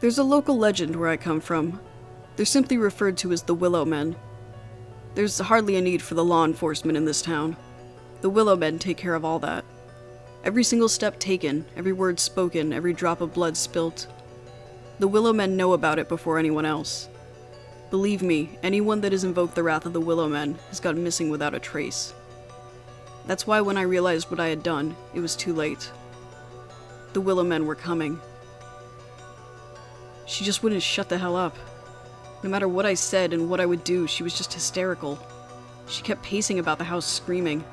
There's a local legend where I come from. They're simply referred to as the Willow Men. There's hardly a need for the law enforcement in this town. The Willow Men take care of all that. Every single step taken, every word spoken, every drop of blood spilt. The Willow Men know about it before anyone else. Believe me, anyone that has invoked the wrath of the Willow Men has gone missing without a trace. That's why when I realized what I had done, it was too late. The Willow Men were coming. She just wouldn't shut the hell up. No matter what I said and what I would do, she was just hysterical. She kept pacing about the house screaming.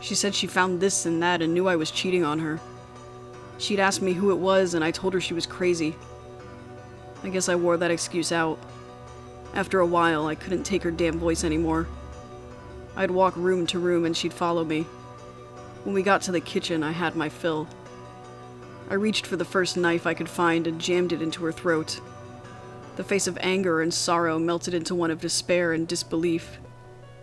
She said she found this and that and knew I was cheating on her. She'd asked me who it was and I told her she was crazy. I guess I wore that excuse out. After a while, I couldn't take her damn voice anymore. I'd walk room to room and she'd follow me. When we got to the kitchen, I had my fill. I reached for the first knife I could find and jammed it into her throat. The face of anger and sorrow melted into one of despair and disbelief.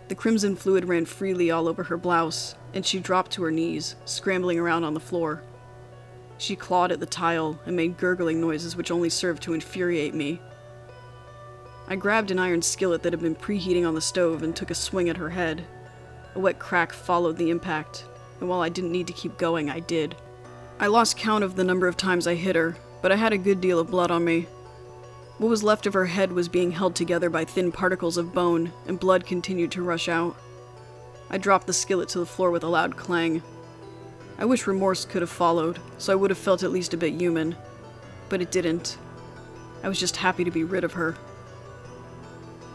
The crimson fluid ran freely all over her blouse, and she dropped to her knees, scrambling around on the floor. She clawed at the tile and made gurgling noises which only served to infuriate me. I grabbed an iron skillet that had been preheating on the stove and took a swing at her head. A wet crack followed the impact, and while I didn't need to keep going, I did. I lost count of the number of times I hit her, but I had a good deal of blood on me. What was left of her head was being held together by thin particles of bone, and blood continued to rush out. I dropped the skillet to the floor with a loud clang. I wish remorse could have followed, so I would have felt at least a bit human. But it didn't. I was just happy to be rid of her.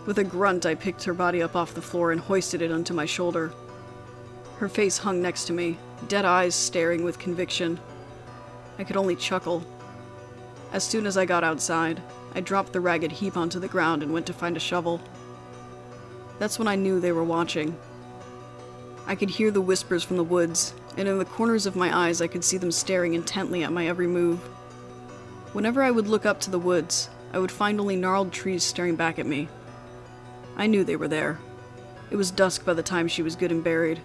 With a grunt, I picked her body up off the floor and hoisted it onto my shoulder. Her face hung next to me, dead eyes staring with conviction. I could only chuckle. As soon as I got outside, I dropped the ragged heap onto the ground and went to find a shovel. That's when I knew they were watching. I could hear the whispers from the woods, and in the corners of my eyes I could see them staring intently at my every move. Whenever I would look up to the woods, I would find only gnarled trees staring back at me. I knew they were there. It was dusk by the time she was good and buried.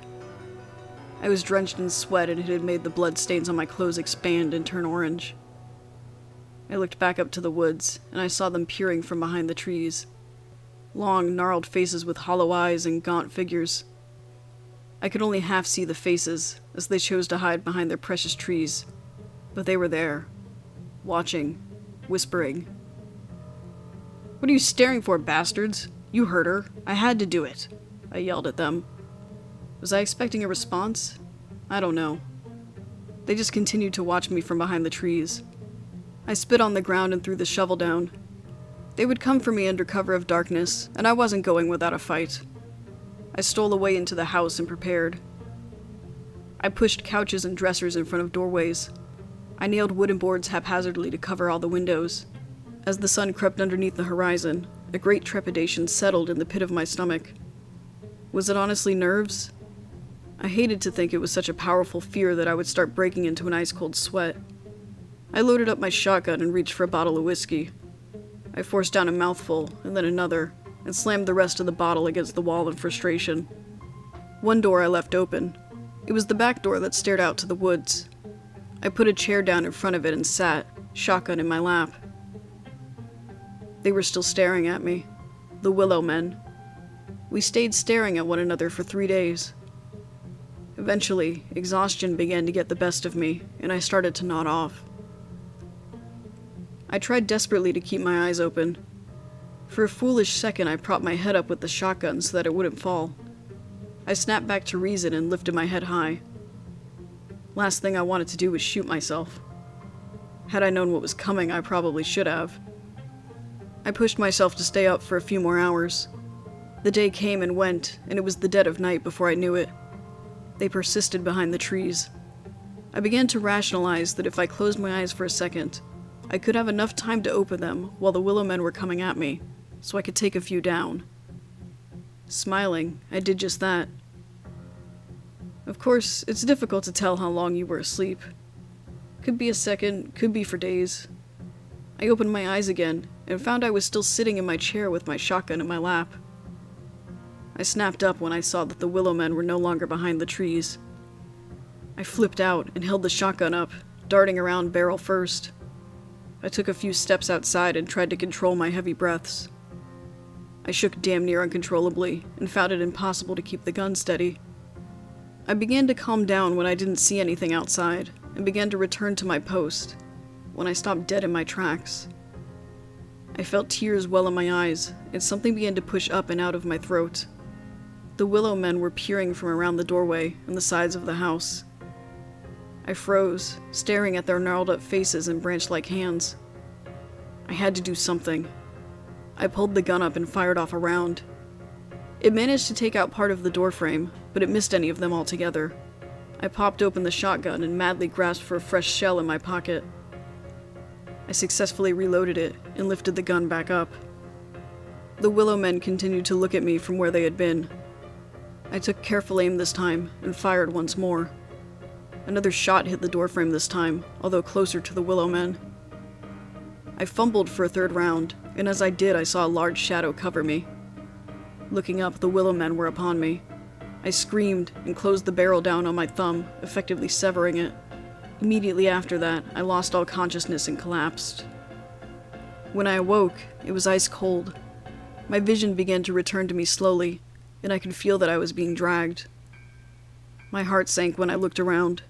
I was drenched in sweat and it had made the blood stains on my clothes expand and turn orange. I looked back up to the woods, and I saw them peering from behind the trees. Long, gnarled faces with hollow eyes and gaunt figures. I could only half see the faces, as they chose to hide behind their precious trees. But they were there, watching, whispering. "What are you staring for, bastards? You heard her. I had to do it," I yelled at them. Was I expecting a response? I don't know. They just continued to watch me from behind the trees. I spit on the ground and threw the shovel down. They would come for me under cover of darkness, and I wasn't going without a fight. I stole away into the house and prepared. I pushed couches and dressers in front of doorways. I nailed wooden boards haphazardly to cover all the windows. As the sun crept underneath the horizon, a great trepidation settled in the pit of my stomach. Was it honestly nerves? I hated to think it was such a powerful fear that I would start breaking into an ice-cold sweat. I loaded up my shotgun and reached for a bottle of whiskey. I forced down a mouthful, and then another, and slammed the rest of the bottle against the wall in frustration. One door I left open. It was the back door that stared out to the woods. I put a chair down in front of it and sat, shotgun in my lap. They were still staring at me. The Willow Men. We stayed staring at one another for 3 days. Eventually, exhaustion began to get the best of me, and I started to nod off. I tried desperately to keep my eyes open. For a foolish second, I propped my head up with the shotgun so that it wouldn't fall. I snapped back to reason and lifted my head high. Last thing I wanted to do was shoot myself. Had I known what was coming, I probably should have. I pushed myself to stay up for a few more hours. The day came and went, and it was the dead of night before I knew it. They persisted behind the trees. I began to rationalize that if I closed my eyes for a second, I could have enough time to open them while the Willow Men were coming at me, so I could take a few down. Smiling, I did just that. Of course, it's difficult to tell how long you were asleep. Could be a second, could be for days. I opened my eyes again, and found I was still sitting in my chair with my shotgun in my lap. I snapped up when I saw that the Willow Men were no longer behind the trees. I flipped out and held the shotgun up, darting around barrel first. I took a few steps outside and tried to control my heavy breaths. I shook damn near uncontrollably and found it impossible to keep the gun steady. I began to calm down when I didn't see anything outside and began to return to my post when I stopped dead in my tracks. I felt tears well in my eyes and something began to push up and out of my throat. The Willow men were peering from around the doorway and the sides of the house. I froze, staring at their gnarled up faces and branch-like hands. I had to do something. I pulled the gun up and fired off a round. It managed to take out part of the doorframe, but it missed any of them altogether. I popped open the shotgun and madly grasped for a fresh shell in my pocket. I successfully reloaded it and lifted the gun back up. The Willow men continued to look at me from where they had been. I took careful aim this time and fired once more. Another shot hit the doorframe this time, although closer to the Willow men. I fumbled for a third round, and as I did, I saw a large shadow cover me. Looking up, the Willow men were upon me. I screamed and closed the barrel down on my thumb, effectively severing it. Immediately after that, I lost all consciousness and collapsed. When I awoke, it was ice cold. My vision began to return to me slowly, and I could feel that I was being dragged. My heart sank when I looked around.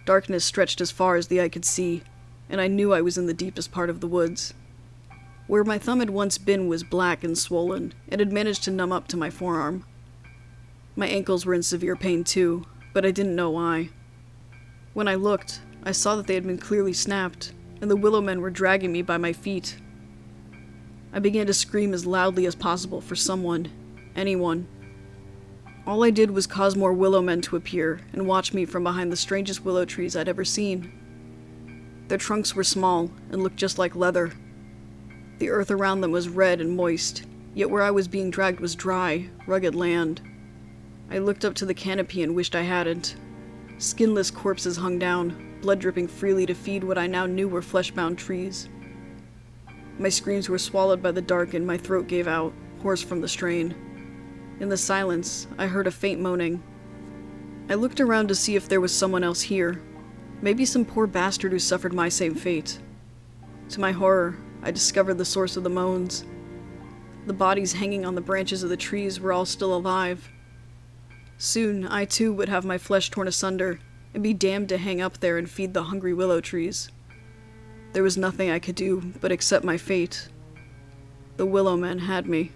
Darkness stretched as far as the eye could see, and I knew I was in the deepest part of the woods. Where my thumb had once been was black and swollen, and had managed to numb up to my forearm. My ankles were in severe pain too, but I didn't know why. When I looked, I saw that they had been clearly snapped, and the Willow men were dragging me by my feet. I began to scream as loudly as possible for someone, anyone. All I did was cause more Willow men to appear and watch me from behind the strangest willow trees I'd ever seen. Their trunks were small and looked just like leather. The earth around them was red and moist, yet where I was being dragged was dry, rugged land. I looked up to the canopy and wished I hadn't. Skinless corpses hung down, blood dripping freely to feed what I now knew were flesh-bound trees. My screams were swallowed by the dark and my throat gave out, hoarse from the strain. In the silence, I heard a faint moaning. I looked around to see if there was someone else here. Maybe some poor bastard who suffered my same fate. To my horror, I discovered the source of the moans. The bodies hanging on the branches of the trees were all still alive. Soon, I too would have my flesh torn asunder, and be damned to hang up there and feed the hungry willow trees. There was nothing I could do but accept my fate. The Willow men had me.